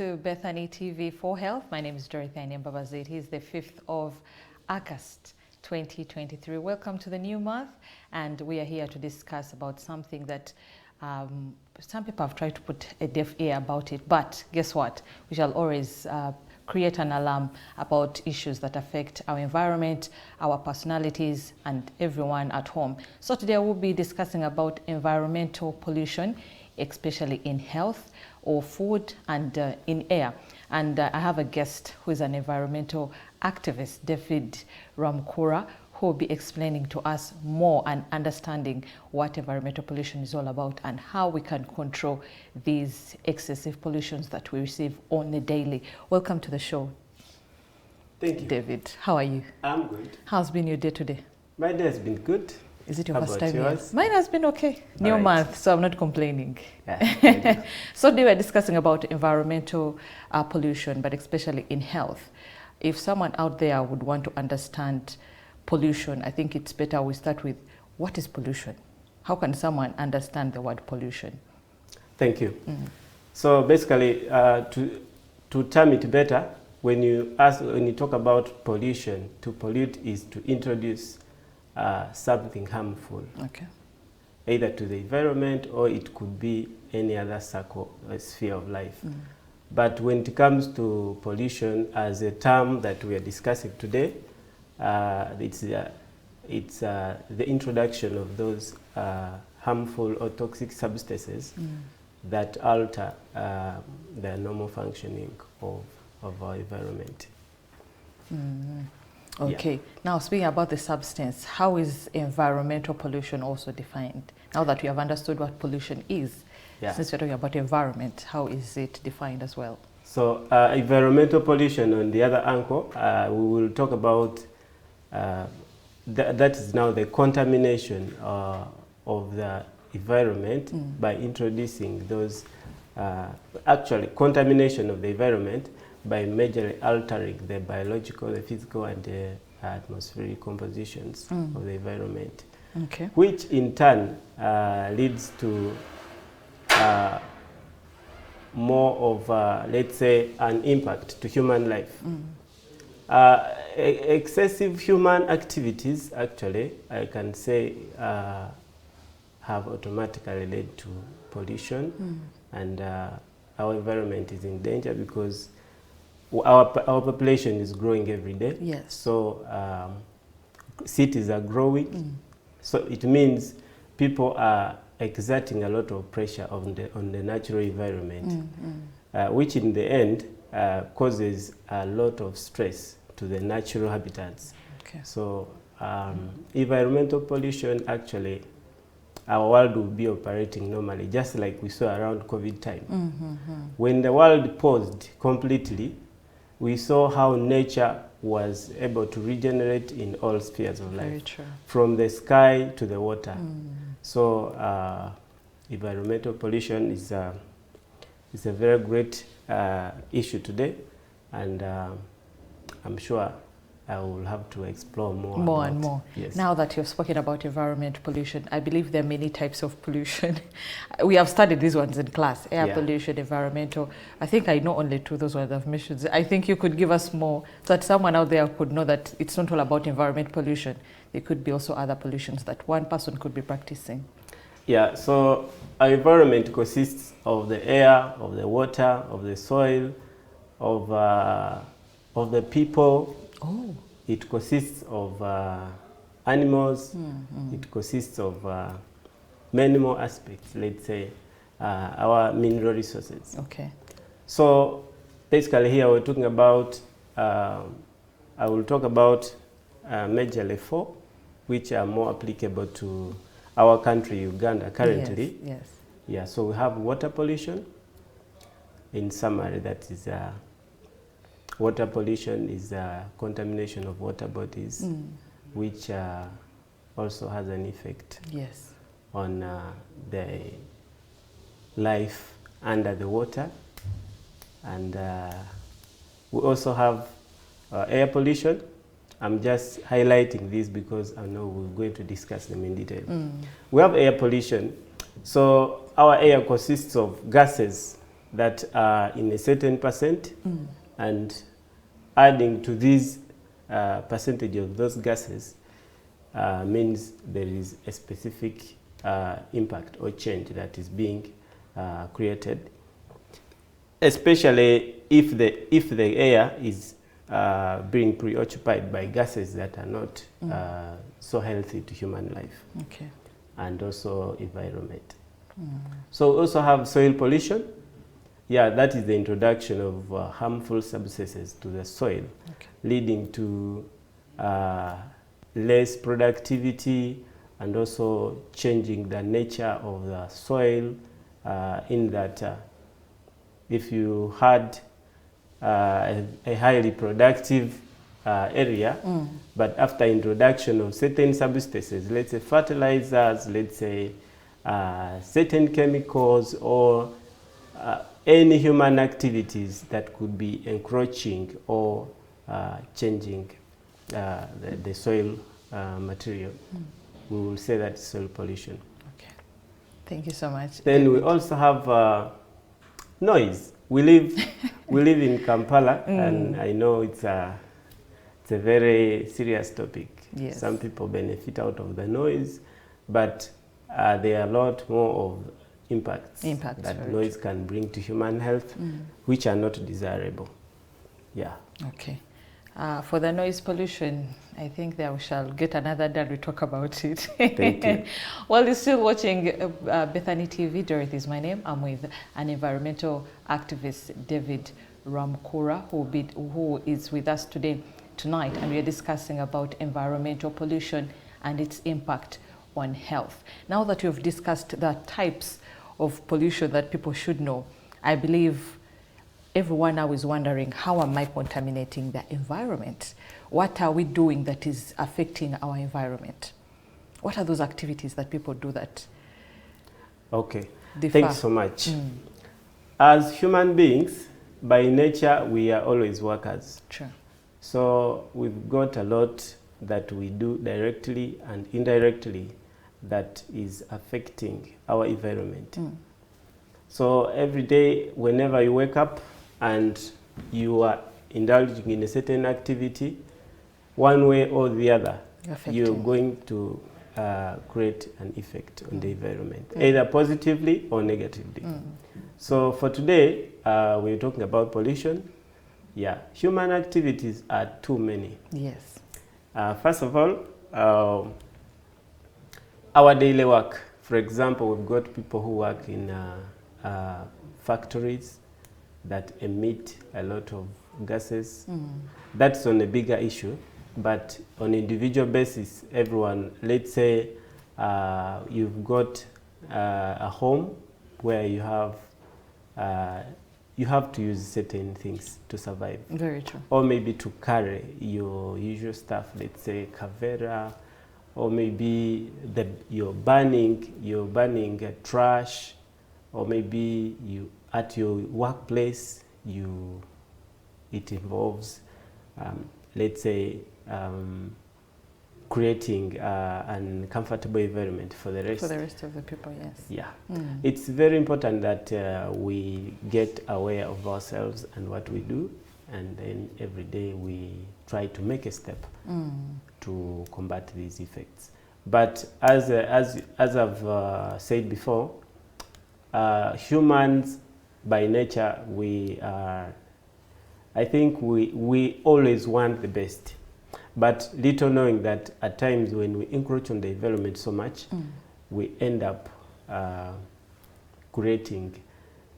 to Bethany TV for Health. My name is Dorothy Anyambabazi. It is the 5th of August 2023. Welcome to the new month, and we are here to discuss about something that some people have tried to put a deaf ear about it, but guess what? We shall always create an alarm about issues that affect our environment, our personalities, and everyone at home. So today we'll be discussing about environmental pollution, especially in health or food and in air. And I have a guest who is an environmental activist, David Ramukura, who will be explaining to us more and understanding what environmental pollution is all about and how we can control these excessive pollutions that we receive on a daily. Welcome to the show. Thank you. David, how are you? I'm good. How's been your day today? My day has been good. Is it your How first about time here? yours? Mine has been okay. New right. month, so I'm not complaining. Yeah, So today we're discussing about environmental pollution, but especially in health. If someone out there would want to understand pollution, I think it's better we start with what is pollution? How can someone understand the word pollution? Thank you. So basically, to term it better, when you talk about pollution, to pollute is to introduce something harmful, Okay. either to the environment or it could be any other circle or sphere of life. But when it comes to pollution as a term that we are discussing today, it's the introduction of those harmful or toxic substances that alter the normal functioning of our environment. Okay. Now, speaking about the substance, how is environmental pollution also defined? Now that we have understood what pollution is, since we're talking about environment, how is it defined as well? So, environmental pollution, on the other angle, we will talk about that is now the contamination of the environment by introducing those, actually contamination of the environment by majorly altering the biological, the physical, and the atmospheric compositions of the environment, Okay. which in turn leads to more of, let's say, an impact to human life. Excessive human activities, actually, I can say, have automatically led to pollution, and our environment is in danger because our population is growing every day. Yes. So cities are growing. So it means people are exerting a lot of pressure on the natural environment, which in the end causes a lot of stress to the natural habitats. Okay. So environmental pollution, actually, our world will be operating normally, just like we saw around COVID time. When the world paused completely, we saw how nature was able to regenerate in all spheres of life. Very true. From the sky to the water. So environmental pollution is a very great issue today, and I'm sure I will have to explore more And more. Yes. Now that you've spoken about environment pollution, I believe there are many types of pollution. We have studied these ones in class: air pollution, environmental. I think I know only two, those ones I've mentioned. I think you could give us more so that someone out there could know that it's not all about environment pollution. There could be also other pollutions that one person could be practicing. Yeah, so our environment consists of the air, of the water, of the soil, of the people. Oh. It consists of animals. It consists of many more aspects, let's say, our mineral resources. Okay. So basically here we're talking about, I will talk about majorly four, which are more applicable to our country, Uganda, currently. Yes. Yeah, so we have water pollution. In summary, that is water pollution is contamination of water bodies, which also has an effect on the life under the water. And we also have air pollution. I'm just highlighting this because I know we're going to discuss them in detail. We have air pollution. So our air consists of gases that are in a certain percent, and adding to these percentage of those gases means there is a specific impact or change that is being created, especially if the air is being preoccupied by gases that are not so healthy to human life, Okay. and also environment. So also have soil pollution. Yeah, that is the introduction of harmful substances to the soil, Okay. leading to less productivity and also changing the nature of the soil, in that if you had a highly productive area, but after introduction of certain substances, let's say fertilizers, let's say certain chemicals, or any human activities that could be encroaching or changing the soil material, we will say that soil pollution. Okay. Thank you so much. Then we also have noise. We live in Kampala, and I know it's a very serious topic. Yes. Some people benefit out of the noise, but there are a lot more of impacts that noise can bring to human health, which are not desirable. Yeah. Okay. For the noise pollution, I think that we shall get another day to talk about it. Thank you. Well, you're still watching Bethany TV. Dorothy is my name. I'm with an environmental activist, David Ramkura, who is with us tonight, and we are discussing about environmental pollution and its impact on health. Now that we've discussed the types of pollution that people should know, I believe everyone now is wondering, how am I contaminating the environment? What are we doing that is affecting our environment? What are those activities that people do that Okay. differ? Thanks so much. As human beings, by nature, we are always workers. Sure. So we've got a lot that we do directly and indirectly that is affecting our environment. So every day, whenever you wake up and you are indulging in a certain activity, one way or the other, you're going to create an effect on the environment, either positively or negatively. So for today, we're talking about pollution. Yeah, human activities are too many. Yes. First of all, our daily work. For example, we've got people who work in factories that emit a lot of gases. That's on a bigger issue, but on an individual basis, everyone, let's say you've got a home where you have to use certain things to survive. Very true. Or maybe to carry your usual stuff, let's say kavera, or maybe you're burning trash, or maybe you at your workplace it involves let's say creating an comfortable environment for the rest. For the rest of the people, yes. Yeah. It's very important that we get aware of ourselves and what we do, and then every day we try to make a step to combat these effects. But as I've said before, humans by nature, I think we always want the best, but little knowing that at times when we encroach on the environment so much, we end up creating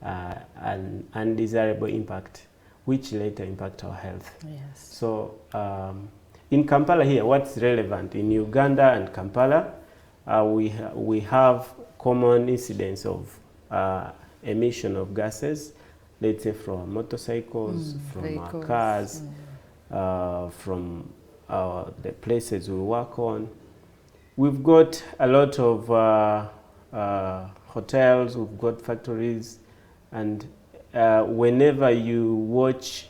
an undesirable impact, which later impact our health. Yes. So in Kampala here, what's relevant? In Uganda and Kampala, we have common incidents of emission of gases, let's say from motorcycles, from vehicles, our cars, from the places we work on. We've got a lot of hotels, we've got factories, and whenever you watch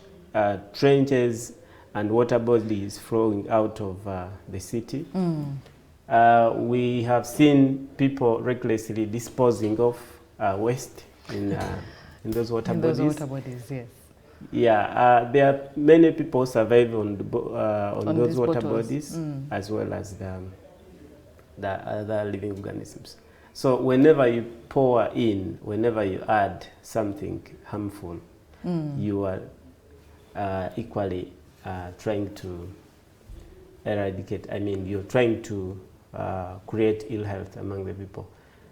trenches and water bodies flowing out of the city, we have seen people recklessly disposing of waste in in those water in bodies. those water bodies, yes. Yeah, there are many people survive on those water bottles. bodies, as well as the other living organisms. So whenever you pour in, whenever you add something harmful, you are equally trying to eradicate. I mean, you're trying to create ill health among the people,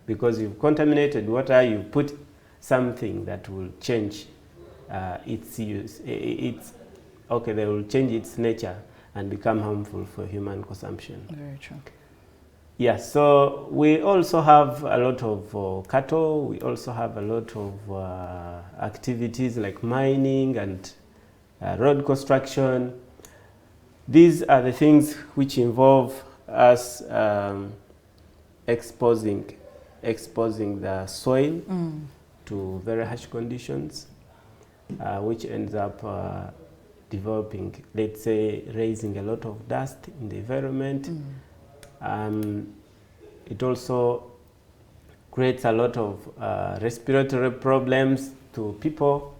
because you've contaminated water. You put something that will change its use. They will change its nature and become harmful for human consumption. Very true. Yeah, so we also have a lot of cattle. We also have a lot of activities like mining and road construction. These are the things which involve us exposing the soil to very harsh conditions, which ends up developing, let's say, raising a lot of dust in the environment. It also creates a lot of respiratory problems to people.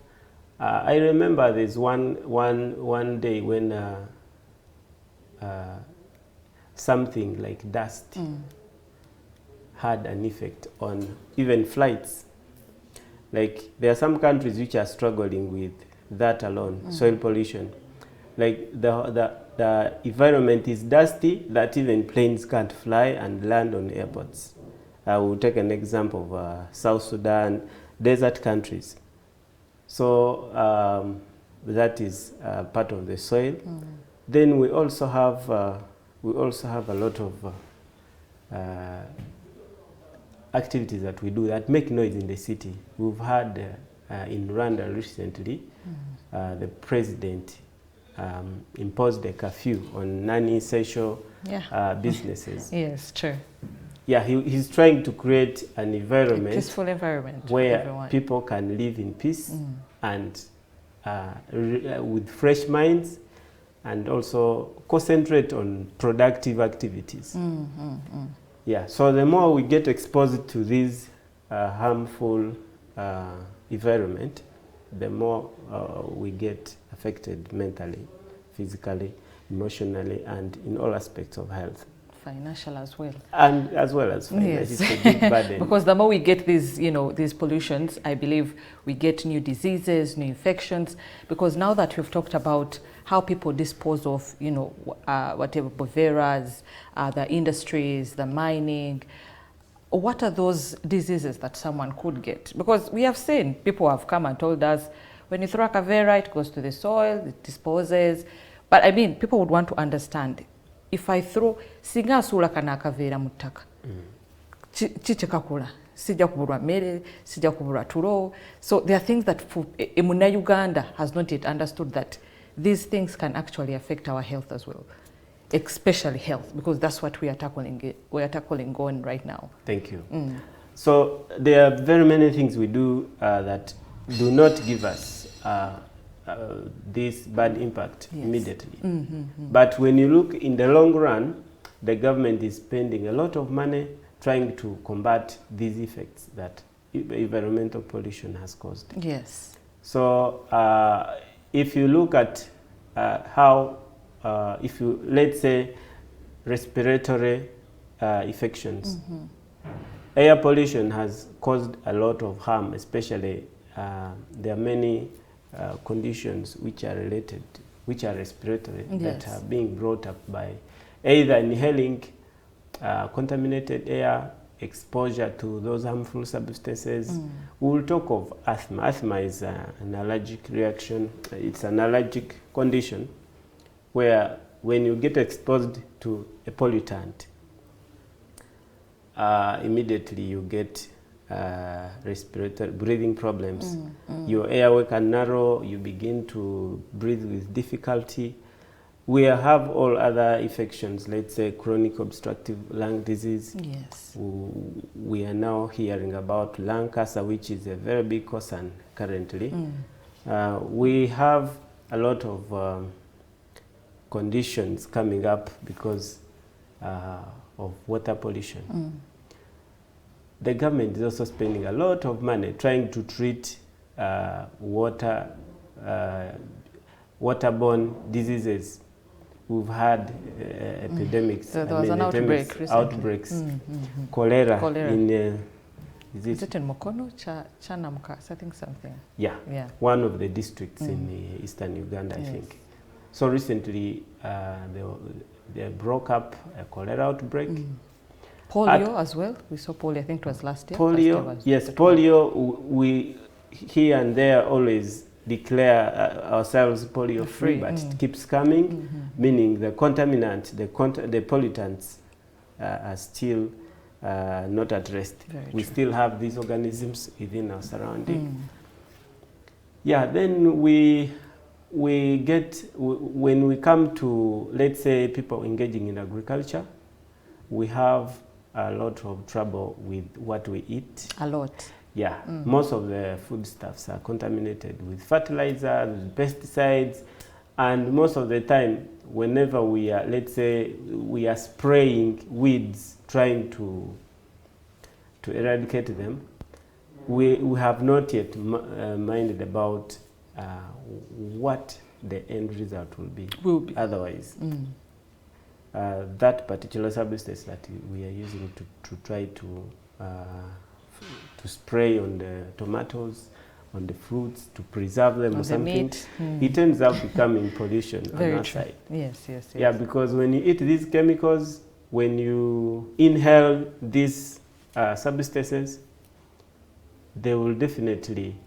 I remember there's one day when something like dust had an effect on even flights. Like, there are some countries which are struggling with that alone, soil pollution. Like, the environment is dusty that even planes can't fly and land on airports. I will take an example of South Sudan, desert countries. So that is part of the soil. Then we also have a lot of activities that we do that make noise in the city. We've had in Rwanda recently, the president imposed a curfew on non-essential businesses. Yes, true. Yeah, he's trying to create an environment, a peaceful environment where everyone. people can live in peace and with fresh minds, and also concentrate on productive activities. Yeah, so the more we get exposed to this harmful environment, the more we get affected mentally, physically, emotionally, and in all aspects of health. Financial as well. And as well as finance. Yes. It's a big burden. Because the more we get these, these pollutions, I believe we get new diseases, new infections. Because now that we've talked about how people dispose of, whatever boveras, the industries, the mining, what are those diseases that someone could get? Because we have seen people have come and told us, when you throw a kavera, it goes to the soil, it disposes. But I mean, people would want to understand, if I throw singa asula kana kavera mutaka, chichekakula, sija kubulwa mere, sija kubulwa tulo. So there are things that Emuna Uganda has not yet understood, that these things can actually affect our health as well, especially health, because that's what we are tackling going right now. Thank you. So there are very many things we do that do not give us this bad impact immediately. But when you look in the long run, the government is spending a lot of money trying to combat these effects that environmental pollution has caused. Yes. So if you look at how, if you, let's say, respiratory infections, air pollution has caused a lot of harm, especially there are many conditions which are related, which are respiratory, that are being brought up by either inhaling contaminated air, exposure to those harmful substances. We will talk of asthma. Asthma is an allergic reaction. It's an allergic condition where when you get exposed to a pollutant, immediately you get respiratory breathing problems. Your airway can narrow, you begin to breathe with difficulty. We have all other infections, let's say chronic obstructive lung disease. Yes. We are now hearing about lung cancer, which is a very big concern currently. We have a lot of conditions coming up because of water pollution. The government is also spending a lot of money trying to treat waterborne diseases. We've had epidemics. So there was an outbreak recently. Outbreaks. Cholera. In is it in Mukono? Chanamka, I think something. Yeah. One of the districts in eastern Uganda, I think. So recently, they broke up a cholera outbreak. Polio as well. We saw polio. I think it was last year. Polio, yes, polio. We here and there always declare ourselves polio free, but it keeps coming, meaning the contaminant, the pollutants are still not addressed. We still have these organisms within our surrounding. Yeah, then we get, when we come to, let's say, people engaging in agriculture, we have a lot of trouble with what we eat. A lot. Yeah, most of the foodstuffs are contaminated with fertilizers, with pesticides, and most of the time, whenever we are, let's say, we are spraying weeds, trying to eradicate them, we have not yet minded about what the end result will be. Otherwise. That particular substance that we are using to try to spray on the tomatoes, on the fruits, to preserve them or something, it ends up becoming pollution on our side. Yes. Yeah, because when you eat these chemicals, when you inhale these substances, they will definitely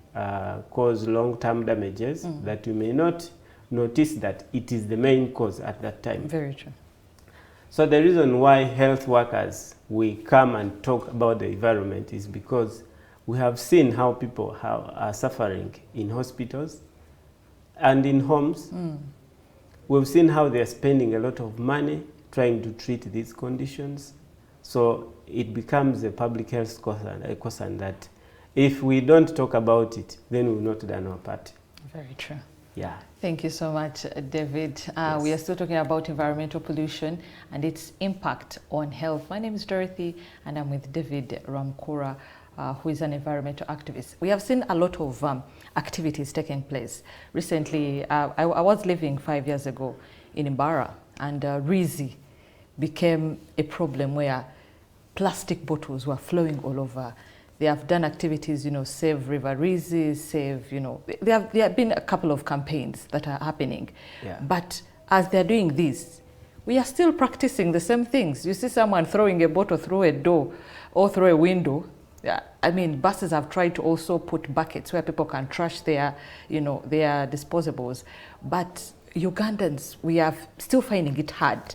cause long-term damages that you may not notice that it is the main cause at that time. Very true. So the reason why health workers, we come and talk about the environment is because we have seen how people are suffering in hospitals and in homes. We've seen how they're spending a lot of money trying to treat these conditions. So it becomes a public health concern that if we don't talk about it, then we've not done our part. Very true. Yeah. Thank you so much, David. Yes. We are still talking about environmental pollution and its impact on health. My name is Dorothy, and I'm with David Ramkura, who is an environmental activist. We have seen a lot of activities taking place. Recently, I was living 5 years ago in Imbara, and Rizi became a problem where plastic bottles were flowing all over. They have done activities, Save River Rizi, Save, there have been a couple of campaigns that are happening. Yeah. But as they're doing this, we are still practicing the same things. You see someone throwing a bottle through a door or through a window. Yeah, I mean, buses have tried to also put buckets where people can trash their disposables. But Ugandans, we are still finding it hard.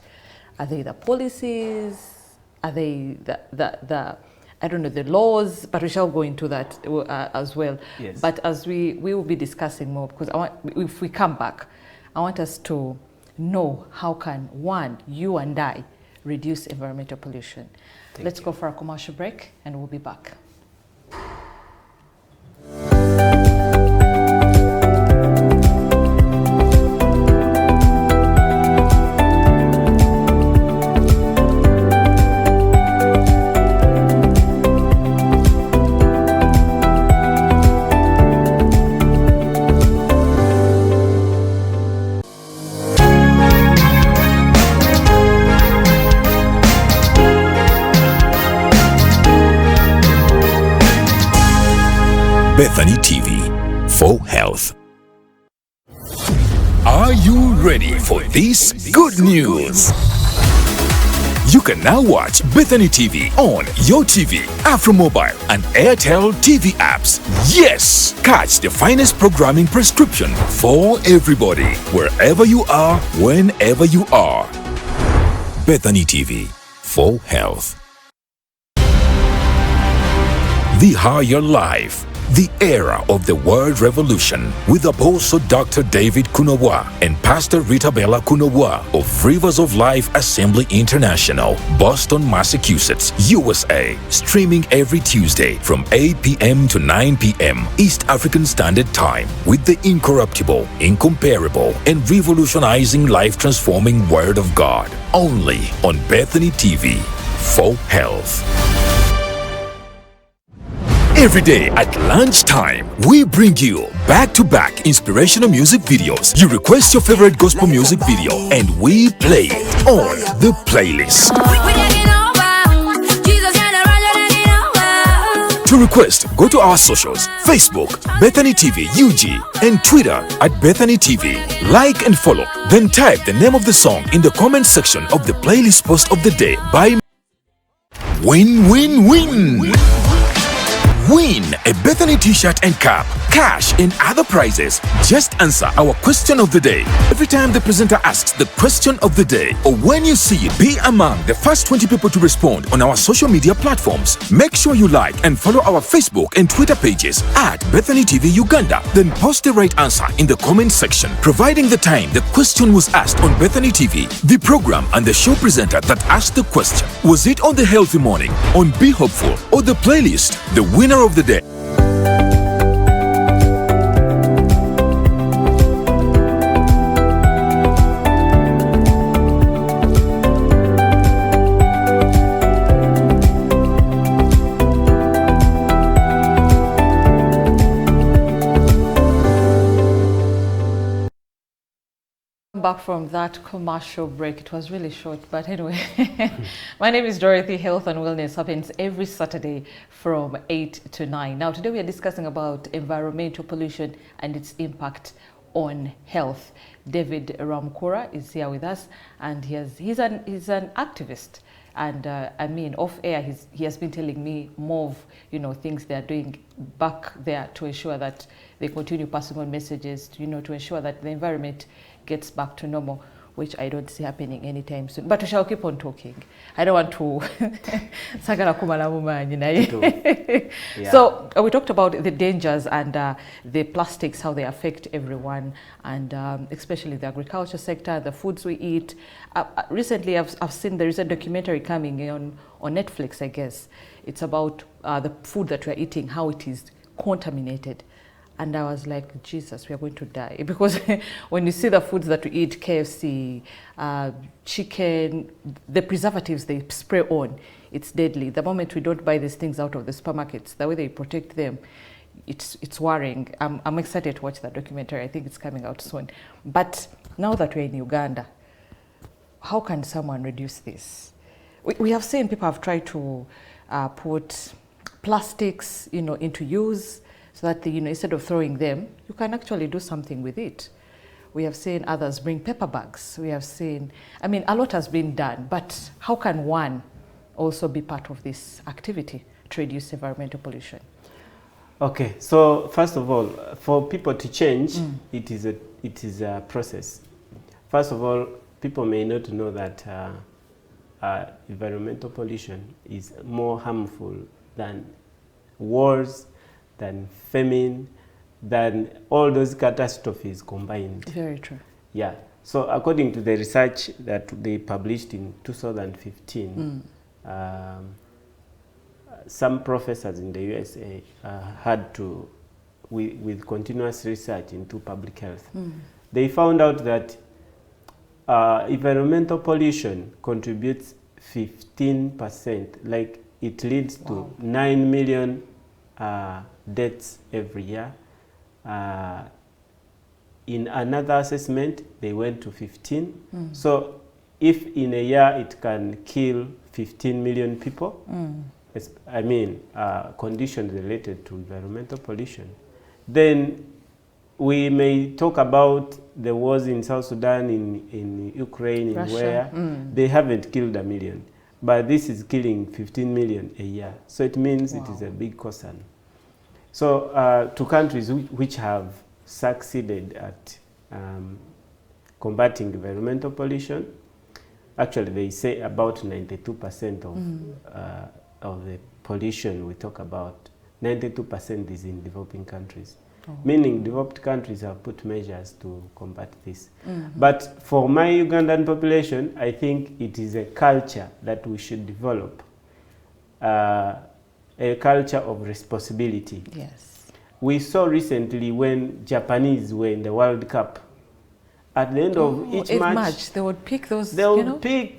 Are they the policies? Are they the I don't know, the laws, but we shall go into that as well. Yes. But as we will be discussing more, because if we come back, I want us to know how can, you and I, reduce environmental pollution. Let's go for a commercial break, and we'll be back. Bethany TV for health. Are you ready for this good news? You can now watch Bethany TV on Yo TV, AfroMobile, and Airtel TV apps. Yes! Catch the finest programming prescription for everybody, wherever you are, whenever you are. Bethany TV for health. The Higher Life. The Era of the World Revolution with Apostle Dr. David Kunowa and Pastor Rita Bella Kunowa of Rivers of Life Assembly International, Boston, Massachusetts, USA. Streaming every Tuesday from 8 p.m. to 9 p.m. East African Standard Time with the incorruptible, incomparable, and revolutionizing life-transforming Word of God. Only on Bethany TV for health. Every day at lunchtime, we bring you back-to-back inspirational music videos. You request your favorite gospel music video and we play it on the playlist. To request, go to our socials, Facebook, Bethany TV UG, and Twitter at Bethany TV. Like and follow, then type the name of the song in the comment section of the playlist post of the day by Win, Win, Win! Win a Bethany t-shirt and cap, cash and other prizes. Just answer our question of the day every time the presenter asks the question of the day, or when you see it, be among the first 20 people to respond on our social media platforms. Make sure you like and follow our Facebook and Twitter pages at Bethany TV Uganda. Then post the right answer in the comment section, providing the time the question was asked on Bethany TV, the program and the show presenter that asked the question. Was it on The Healthy Morning, on Be Hopeful, or the playlist? The winner of the day. Back from that commercial break. It was really short, but anyway. My name is Dorothy. Health and Wellness happens every Saturday from 8 to 9. Now today we are discussing about environmental pollution and its impact on health. David Ramkura is here with us, and he's an activist. And I mean, off air, he has been telling me more of things they are doing back there to ensure that they continue passing on messages, to ensure that the environment gets back to normal, which I don't see happening anytime soon. But we shall keep on talking. I don't want to sagala kumala mumanyi naye. So we talked about the dangers and the plastics, how they affect everyone, and especially the agriculture sector, the foods we eat. Recently, I've seen there is a documentary coming on Netflix, I guess. It's about the food that we're eating, how it is contaminated. And I was like, Jesus, we are going to die. Because when you see the foods that we eat, KFC, chicken, the preservatives they spray on, it's deadly. The moment we don't buy these things out of the supermarkets, the way they protect them, it's worrying. I'm excited to watch that documentary. I think it's coming out soon. But now that we're in Uganda, how can someone reduce this? We have seen people have tried to put plastics, into use, so that instead of throwing them, you can actually do something with it. We have seen others bring paper bags. We have seen, a lot has been done, but how can one also be part of this activity to reduce environmental pollution? Okay, so first of all, for people to change, it is a process. First of all, people may not know that environmental pollution is more harmful than wars, than famine, than all those catastrophes combined. Very true. Yeah. So according to the research that they published in 2015, some professors in the USA had to, with continuous research into public health, they found out that environmental pollution contributes 15%, like it leads to 9 million deaths every year. In another assessment, they went to 15. So if in a year it can kill 15 million people, conditions related to environmental pollution, then we may talk about the wars in South Sudan, in Ukraine, Russia. In where they haven't killed a million. But this is killing 15 million a year. So it means it is a big concern. So to countries which have succeeded at combating environmental pollution, actually they say about 92% of the pollution we talk about, 92% is in developing countries. Meaning developed countries have put measures to combat this. But for my Ugandan population, I think it is a culture that we should develop, a culture of responsibility. Yes. We saw recently when Japanese were in the World Cup, at the end of each match, they would pick those, they would pick,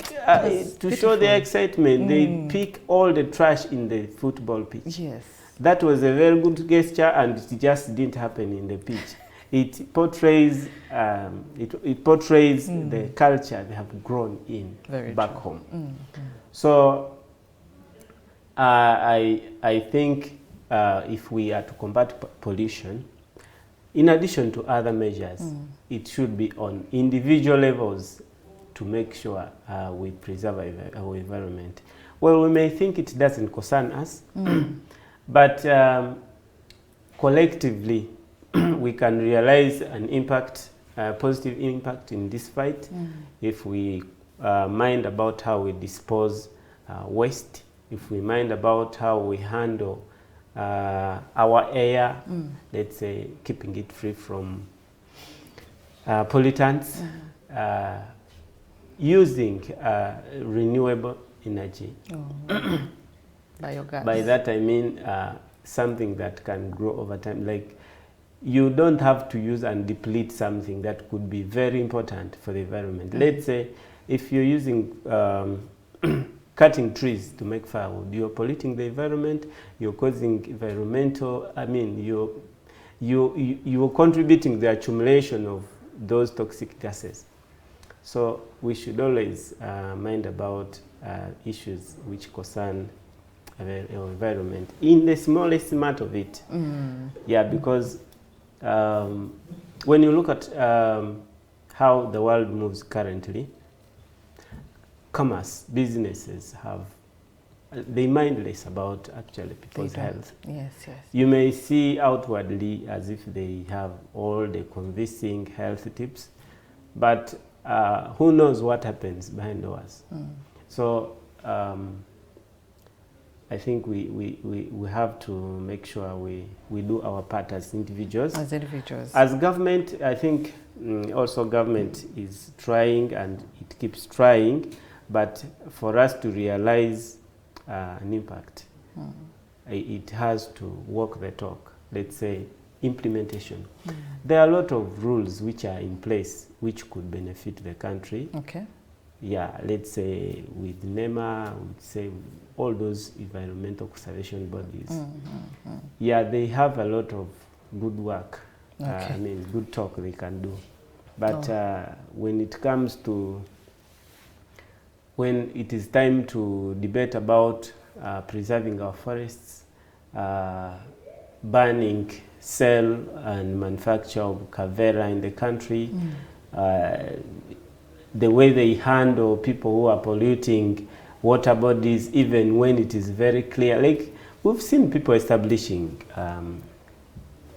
to show their excitement, they pick all the trash in the football pitch. Yes. that was a very good gesture, and it just didn't happen in the pitch. It portrays the culture they have grown in back home. So I think if we are to combat pollution, in addition to other measures, it should be on individual levels to make sure we preserve our environment. Well, we may think it doesn't concern us, but collectively we can realize an impact, positive impact in this fight if we mind about how we dispose waste, if we mind about how we handle our air, let's say keeping it free from pollutants, using renewable energy. Biogas. By that I mean something that can grow over time. Like, you don't have to use and deplete something that could be very important for the environment. Let's say if you're using cutting trees to make firewood, you're polluting the environment, you're causing environmental, you're contributing the accumulation of those toxic gases. So we should always mind about issues which concern our environment in the smallest amount of it. Yeah, because when you look at how the world moves currently, commerce, businesses they mind less about actually people's health. Yes, yes. You may see outwardly as if they have all the convincing health tips, but who knows what happens behind doors. So I think we have to make sure we do our part as individuals. As individuals. As government, I think also government is trying, and it keeps trying, but for us to realize an impact, it has to walk the talk. Let's say implementation. There are a lot of rules which are in place which could benefit the country. Okay. Yeah, let's say with NEMA, we'd say all those environmental conservation bodies. Yeah, they have a lot of good work. I mean, good talk they can do. But when it comes to, when it is time to debate about preserving our forests, banning sale and manufacture of Kavera in the country, the way they handle people who are polluting water bodies, even when it is very clear. Like, we've seen people establishing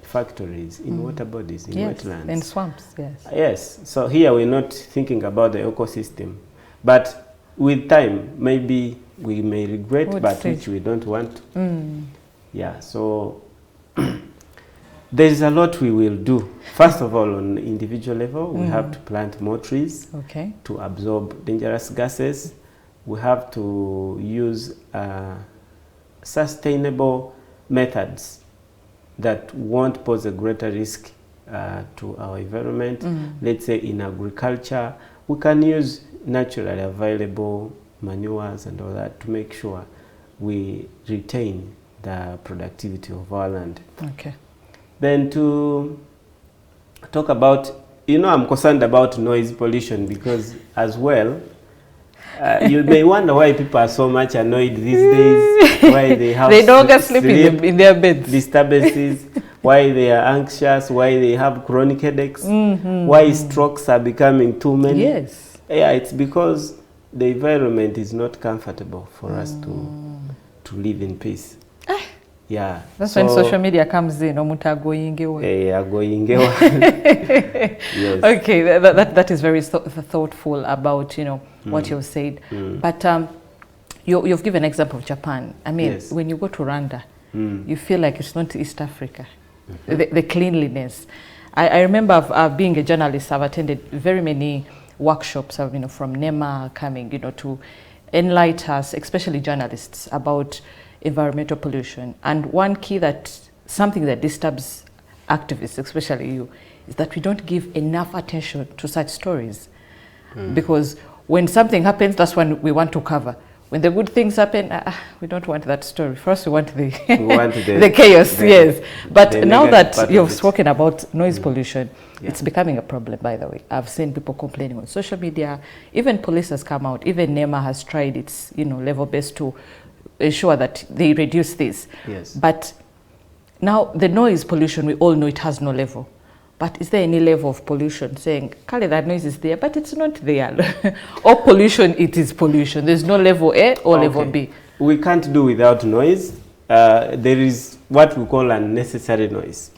factories in water bodies, in wetlands. In swamps, yes. Yes, so here we're not thinking about the ecosystem. But with time, maybe we may regret, which we don't want to. Yeah, so there is a lot we will do. First of all, on individual level, we have to plant more trees to absorb dangerous gases. We have to use sustainable methods that won't pose a greater risk to our environment. Let's say in agriculture, we can use naturally available manures and all that to make sure we retain the productivity of our land. Okay. Then to talk about, I'm concerned about noise pollution, because as well, you may wonder why people are so much annoyed these days, why they have they don't get sleep in their beds, disturbances, why they are anxious, why they have chronic headaches, why strokes are becoming too many. Yes. Yeah, it's because the environment is not comfortable for us to live in peace. Yeah. That's when social media comes in. Going away. Yes. Okay, that is very thoughtful about what you've said. But you've given an example of Japan. I mean, when you go to Rwanda, you feel like it's not East Africa. The cleanliness. I remember being a journalist, I've attended very many workshops of from NEMA coming to enlighten us, especially journalists, about environmental pollution. And one key something that disturbs activists, especially you, is that we don't give enough attention to such stories. Because when something happens, that's when we want to cover. when the good things happen, we don't want that story. First, we want the, We want the chaos, yes. But the now negative that part you've of it. spoken about noise pollution, Yeah. it's becoming a problem, by the way. I've seen people complaining on social media. Even police has come out. Even NEMA has tried its, level best to ensure that they reduce this. Yes. But now the noise pollution, we all know it has no level. But is there any level of pollution saying, Kale, that noise is there, but it's not there? Or pollution, it is pollution. There's no level A or level B. We can't do without noise. There is what we call unnecessary noise.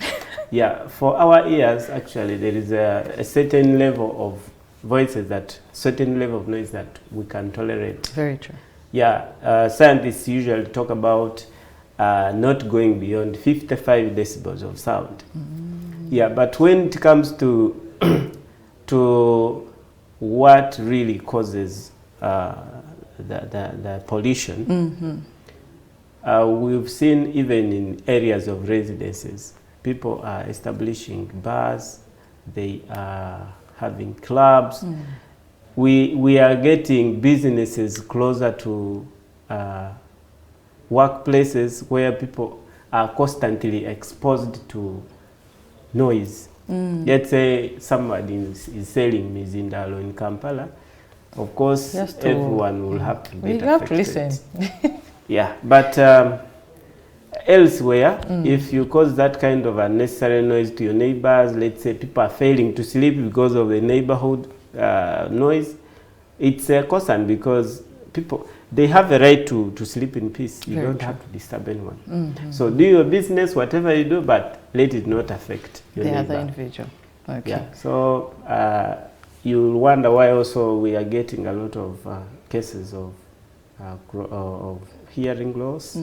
Yeah, for our ears, actually, there is a certain level of voices certain level of noise that we can tolerate. Very true. Yeah, scientists usually talk about not going beyond 55 decibels of sound. Yeah, but when it comes to to what really causes the pollution, we've seen even in areas of residences, people are establishing bars, they are having clubs. We are getting businesses closer to workplaces where people are constantly exposed to noise. Let's say somebody is selling Mizindalo in Kampala. Of course, everyone will have to get have to affected. listen. Yeah, but elsewhere, if you cause that kind of unnecessary noise to your neighbors, let's say people are failing to sleep because of the neighborhood noise, it's a concern because people, they have a right to sleep in peace. You Very don't true. have to disturb anyone. So do your business, whatever you do, but let it not affect your The neighbor. other individual. Okay. Yeah. So you'll wonder why also we are getting a lot of cases of hearing loss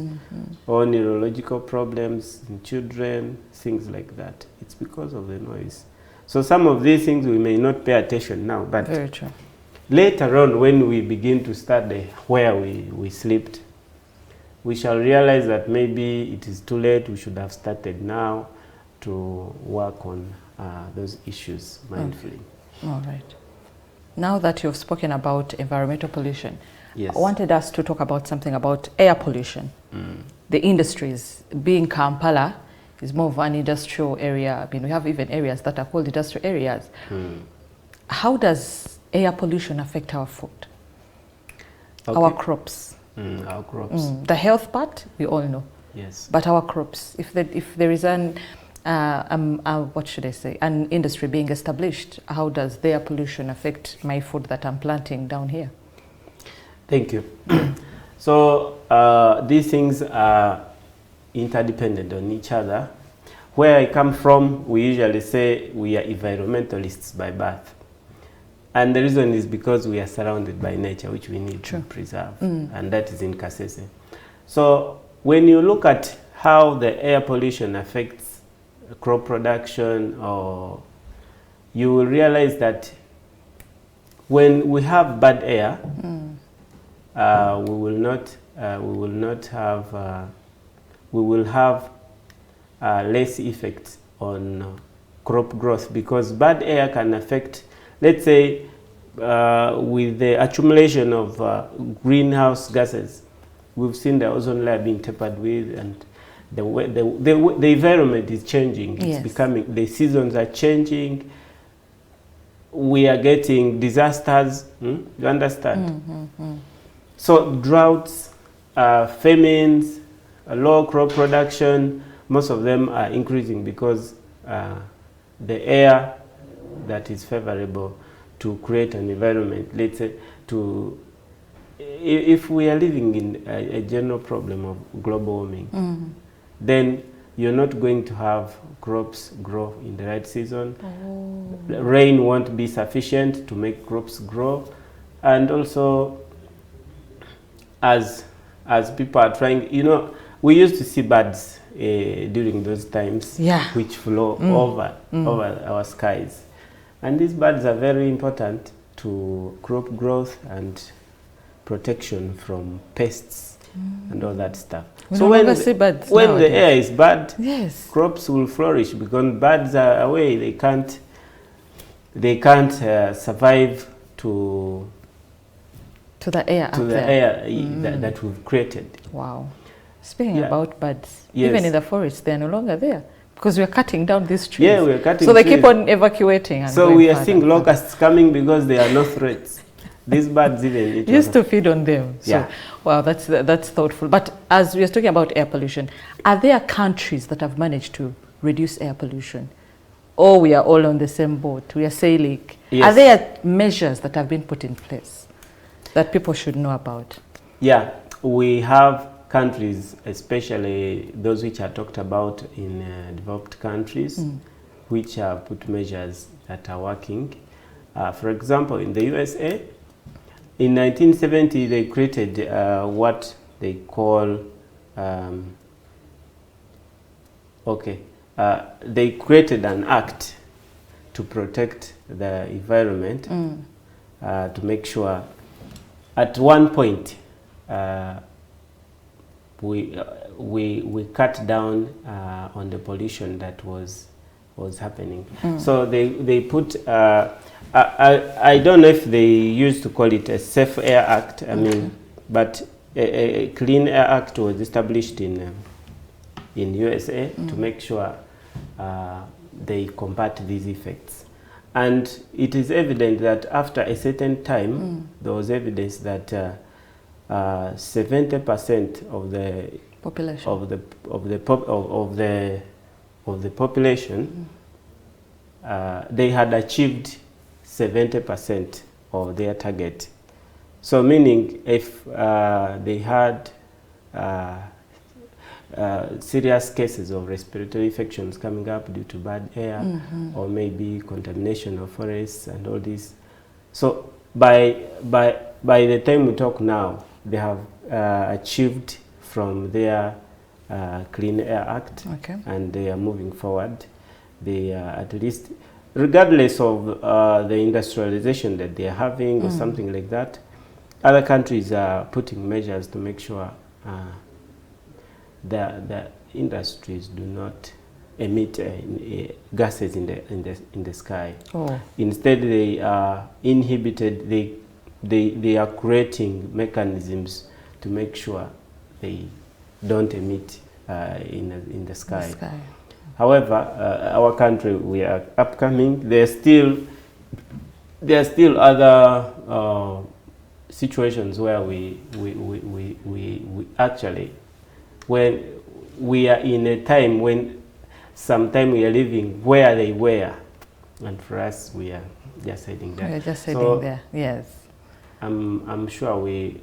or neurological problems in children, things like that. It's because of the noise. So some of these things we may not pay attention now, but Very true. later on when we begin to study where we slept, we shall realize that maybe it is too late. We should have started now to work on those issues mindfully. All right. Now that you've spoken about environmental pollution, Yes. I wanted us to talk about something about air pollution. The industries, being Kampala is more of an industrial area. I mean, we have even areas that are called industrial areas. How does air pollution affect our food, our crops? Our crops. The health part, we all know. Yes. But our crops, if there is what should I say, an industry being established, how does their pollution affect my food that I'm planting down here? Thank you. So these things are interdependent on each other. Where I come from, we usually say we are environmentalists by birth. And the reason is because we are surrounded by nature, which we need to preserve. And that is in Kasese. So when you look at how the air pollution affects crop production, or you will realize that when we have bad air, we will have less effect on crop growth, because bad air can affect, let's say, with the accumulation of greenhouse gases. We've seen the ozone layer being tampered with, and the environment is changing. It's becoming, the seasons are changing. We are getting disasters. You understand? So droughts, famines, low crop production, most of them are increasing because the air that is favorable to create an environment, let's say, if we are living in a general problem of global warming, then you're not going to have crops grow in the right season. Rain won't be sufficient to make crops grow. And also, as people are trying, we used to see birds during those times, which flew over our skies. And these birds are very important to crop growth and protection from pests and all that stuff. So when the air is bad, crops will flourish, because birds are away. They can't survive to To the air to up the there. air that we've created. Wow. Speaking Yeah. about birds, Yes. even in the forest, they're no longer there because we're cutting down these trees. Yeah, we're cutting So they trees. keep on evacuating. And So going we are further seeing and further. locusts coming because there are no threats. These birds even eat Used locusts. to feed on them. So, Yeah. wow, that's thoughtful. But as we are talking about air pollution, are there countries that have managed to reduce air pollution? Or we are all on the same boat? We are sailing. Yes. Are there measures that have been put in place that people should know about? Yeah, we have countries, especially those which are talked about in developed countries, which have put measures that are working. For example, in the USA, in 1970, they created what they call, they created an act to protect the environment, to make sure at one point we cut down on the pollution that was happening. So they put I don't know if they used to call it a Safe Air Act. I mean, but a Clean Air Act was established in USA to make sure they combat these effects. And it is evident that after a certain time, there was evidence that 70% of the Population. of the population, they had achieved 70% of their target. So meaning if they had serious cases of respiratory infections coming up due to bad air, or maybe contamination of forests and all this. So by the time we talk now, they have achieved from their Clean Air Act, and they are moving forward. They at least, regardless of the industrialization that they are having or something like that, other countries are putting measures to make sure the industries do not emit gases in the sky. Instead, they are inhibited. They are creating mechanisms to make sure they don't emit in the sky. However, our country, we are upcoming. There are still other situations where we actually, when we are in a time when sometime we are living where they were, and for us we are just heading there. We are just heading there. Yes. I'm sure we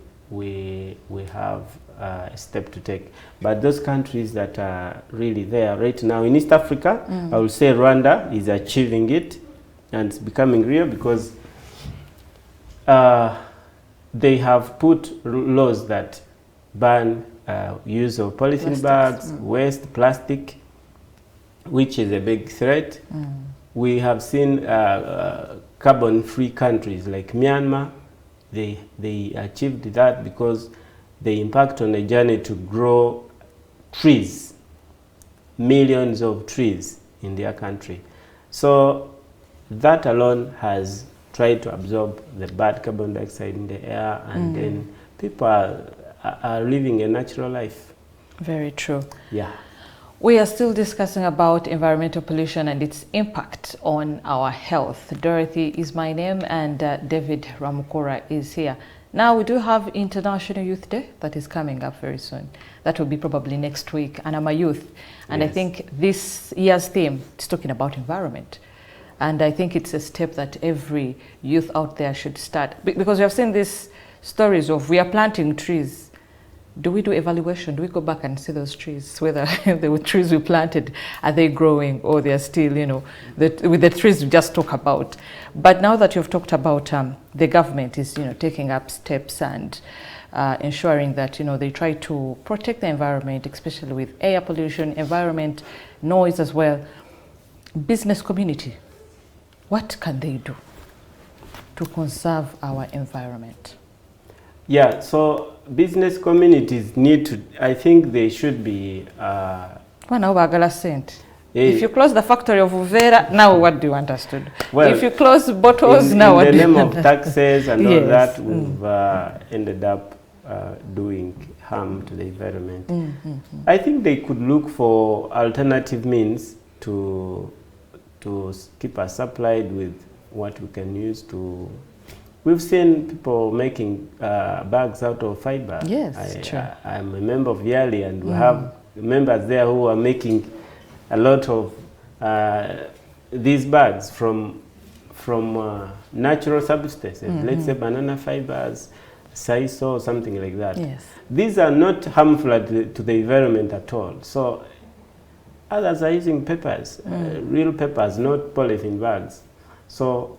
have a step to take, but those countries that are really there right now in East Africa, I will say Rwanda is achieving it and it's becoming real because they have put laws that ban use of polythene bags, waste, plastic, which is a big threat. We have seen carbon-free countries like Myanmar. They achieved that because they embarked on a journey to grow trees, millions of trees in their country. So that alone has tried to absorb the bad carbon dioxide in the air, and then people are living a natural life. Very true. Yeah. We are still discussing about environmental pollution and its impact on our health. Dorothy is my name, and David Ramukura is here. Now we do have International Youth Day that is coming up very soon. That will be probably next week, and I'm a youth. And I think this year's theme is talking about environment. And I think it's a step that every youth out there should start. Because we have seen these stories of we are planting trees. Do we do evaluation? Do we go back and see those trees, whether the trees we planted, are they growing, or they're still, with the trees we just talk about. But now that you've talked about the government is, taking up steps and ensuring that, they try to protect the environment, especially with air pollution, environment, noise as well. Business community, what can they do to conserve our environment? Yeah, so business communities need to, I think they should be, If you close the factory of Uvera, now what do you want us to do? Well, if you close bottles, now what in do the you name want of taxes and all Yes. that, we've ended up doing harm to the environment. I think they could look for alternative means to keep us supplied with what we can use to. We've seen people making bags out of fiber. Yes, true. I'm a member of Yali, and we have members there who are making a lot of these bags from natural substances. Let's say banana fibers, sisal, something like that. Yes. These are not harmful to the environment at all. So others are using papers, real papers, not polythene bags. So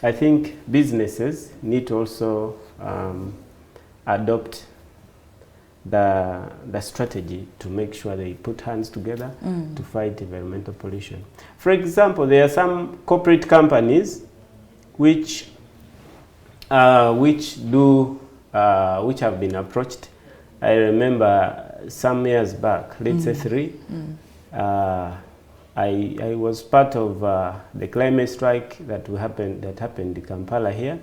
I think businesses need to also adopt the strategy to make sure they put hands together to fight environmental pollution. For example, there are some corporate companies which have been approached. I remember some years back, let's say 3. I was part of the climate strike that happened in Kampala here.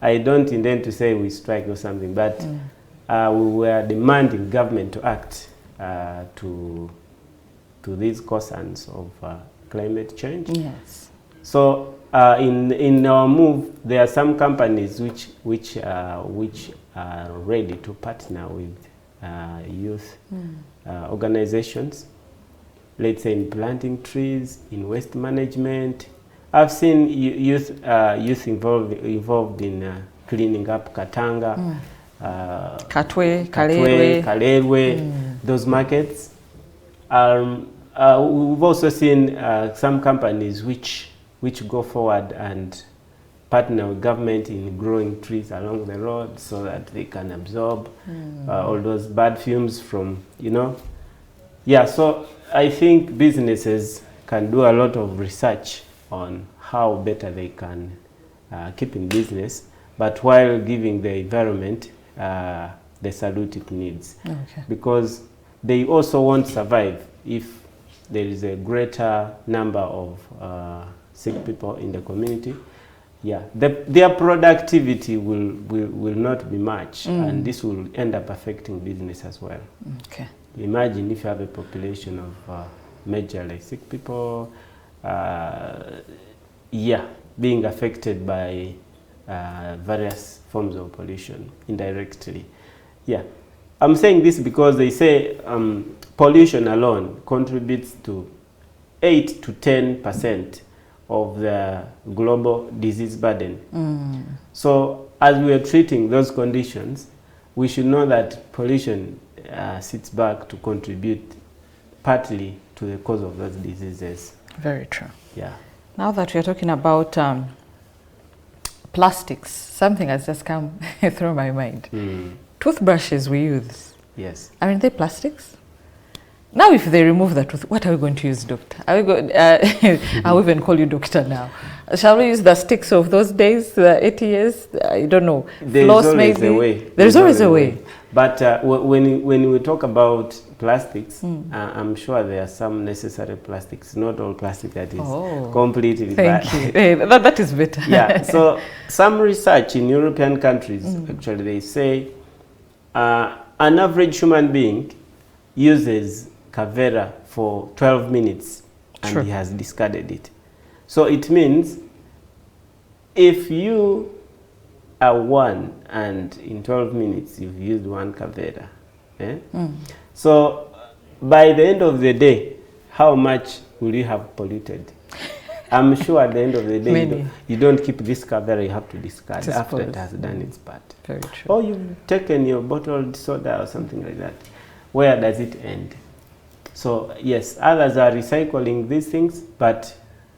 I don't intend to say we strike or something, but we were demanding government to act to these concerns of climate change. Yes. So in our move, there are some companies which are ready to partner with youth organizations. Let's say in planting trees, in waste management. I've seen youth involved in cleaning up Katanga, Katwe, Kalerwe. Those markets. We've also seen some companies which go forward and partner with government in growing trees along the road so that they can absorb all those bad fumes from, Yeah, so I think businesses can do a lot of research on how better they can keep in business, but while giving the environment the salute it needs. Okay. Because they also won't survive if there is a greater number of sick people in the community. Yeah, their productivity will not be much, and this will end up affecting business as well. Okay. Imagine if you have a population of majorly sick people, being affected by various forms of pollution indirectly. Yeah, I'm saying this because they say pollution alone contributes to 8 to 10% of the global disease burden. So as we are treating those conditions, we should know that pollution sits back to contribute partly to the cause of those diseases. Very true. Yeah. Now that we are talking about plastics, something has just come through my mind. Toothbrushes we use. Yes. I mean, they're plastics. Now, if they remove the tooth, what are we going to use, doctor? Are we going? I'll even call you doctor now. Shall we use the sticks of those days, the 80 years? I don't know. There's Floss, always maybe? a way. There's always a way. But when we talk about plastics, I'm sure there are some necessary plastics. Not all plastic that is completely bad. Thank you. That is better. Yeah. So some research in European countries, actually, they say an average human being uses Kavera for 12 minutes and he has discarded it. So it means if you are one and in 12 minutes you've used one Kavera, so by the end of the day, how much will you have polluted? I'm sure at the end of the day, you don't keep this Kavera, you have to discard after it has done its part. Very true. Or you've taken your bottled soda or something like that. Where does it end? So yes, others are recycling these things, but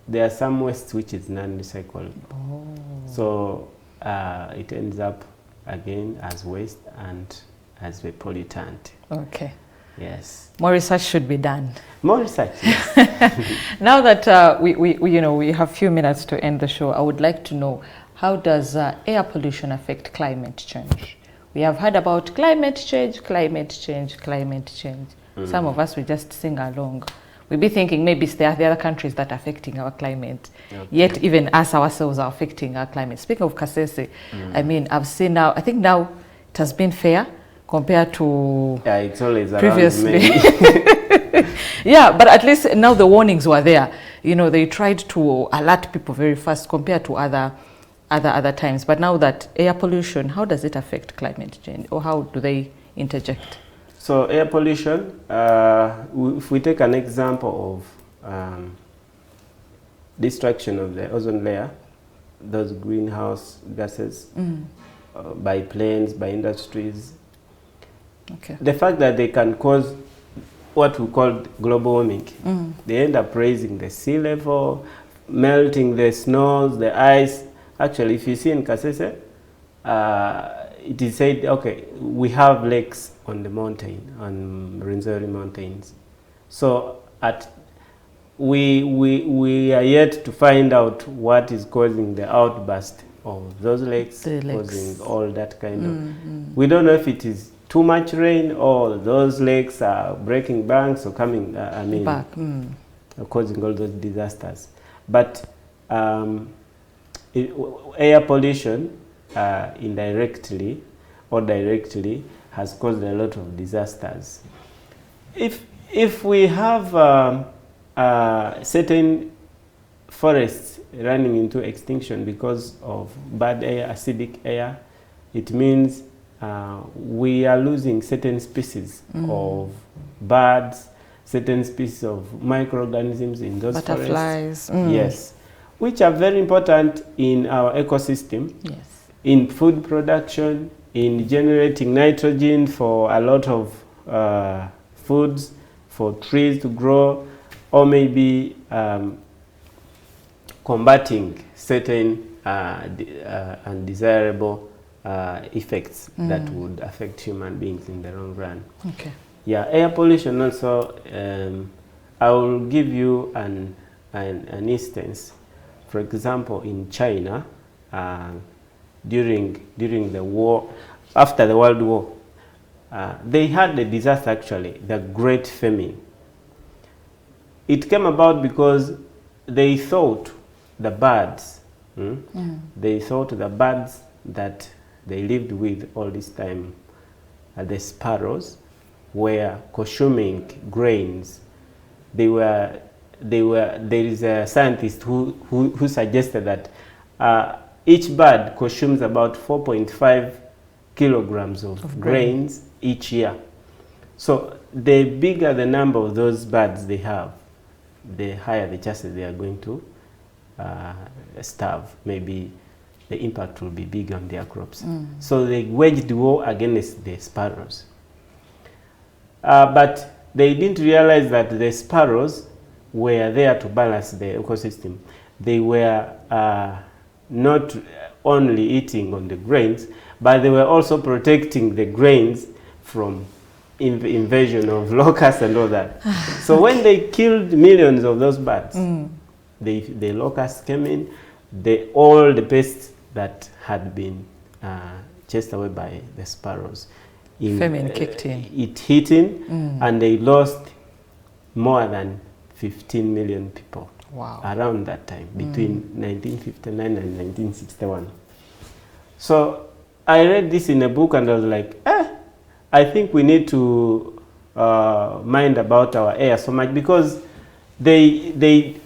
there are some waste which is non-recyclable. So it ends up again as waste and as a pollutant. Okay. Yes. More research should be done. More research. Yes. Now that we have a few minutes to end the show, I would like to know, how does air pollution affect climate change? We have heard about climate change, climate change, climate change. Some of us, we just sing along. we'd be thinking maybe it's the other countries that are affecting our climate. Okay. Yet even us ourselves are affecting our climate. Speaking of Kasese, I mean, I've seen now, I think now it has been fair compared to Yeah, it's always previously. around May. Yeah, but at least now the warnings were there. You know, they tried to alert people very fast compared to other times. But now that air pollution, how does it affect climate change, or how do they interject? So air pollution, if we take an example of destruction of the ozone layer, those greenhouse gases by planes, by industries, Okay. the fact that they can cause what we call global warming, they end up raising the sea level, melting the snows, the ice. Actually, if you see in Kasese, it is said, okay, we have lakes on the mountain, on Rwenzori mountains. So we are yet to find out what is causing the outburst of those lakes, causing all that kind of. We don't know if it is too much rain or those lakes are breaking banks or coming, Back. causing all those disasters. But air pollution indirectly or directly has caused a lot of disasters. If we have certain forests running into extinction because of bad air, acidic air, it means we are losing certain species of birds, certain species of microorganisms in those Butterflies. forests. Yes, which are very important in our ecosystem, Yes. in food production, in generating nitrogen for a lot of foods, for trees to grow, or maybe combating certain undesirable effects that would affect human beings in the long run. Okay. Yeah, air pollution also, I will give you an instance. For example, in China, during the war, after the World War, they had a disaster actually, the Great Famine. It came about because they thought the birds, they thought the birds that they lived with all this time, the sparrows, were consuming grains. There is a scientist who suggested that each bird consumes about 4.5 kilograms of grains each year. So the bigger the number of those birds they have, the higher the chances they are going to starve. Maybe the impact will be big on their crops. So they waged war against the sparrows. But they didn't realize that the sparrows were there to balance the ecosystem. They were not only eating on the grains, but they were also protecting the grains from invasion of locusts and all that. So when they killed millions of those birds, the locusts came in, all the pests that had been chased away by the sparrows. Famine kicked in. It hit in, and they lost more than 15 million people. Wow. Around that time, between 1959 and 1961. So I read this in a book and I was like, I think we need to mind about our air so much, because they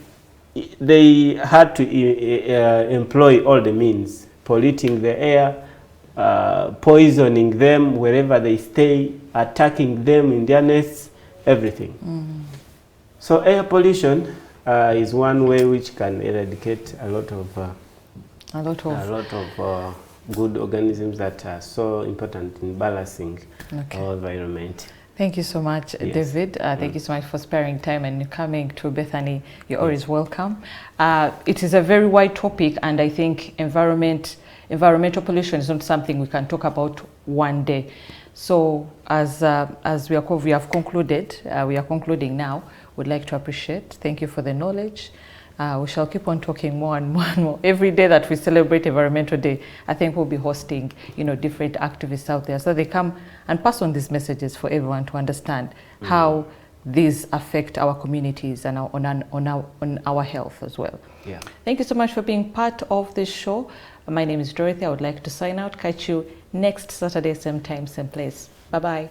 had to employ all the means, polluting the air, poisoning them wherever they stay, attacking them in their nests, everything. So air pollution is one way which can eradicate a lot of good organisms that are so important in balancing our environment. Thank you so much, David. Thank you so much for sparing time and coming to Bethany. You're always welcome. It is a very wide topic, and I think environmental pollution is not something we can talk about one day. So as we have concluded, we are concluding now. We'd like to appreciate. Thank you for the knowledge. We shall keep on talking more and more and more. Every day that we celebrate Environmental Day, I think we'll be hosting, different activists out there, so they come and pass on these messages for everyone to understand how these affect our communities and on our health as well. Yeah. Thank you so much for being part of this show. My name is Dorothy. I would like to sign out. Catch you next Saturday, same time, same place. Bye-bye.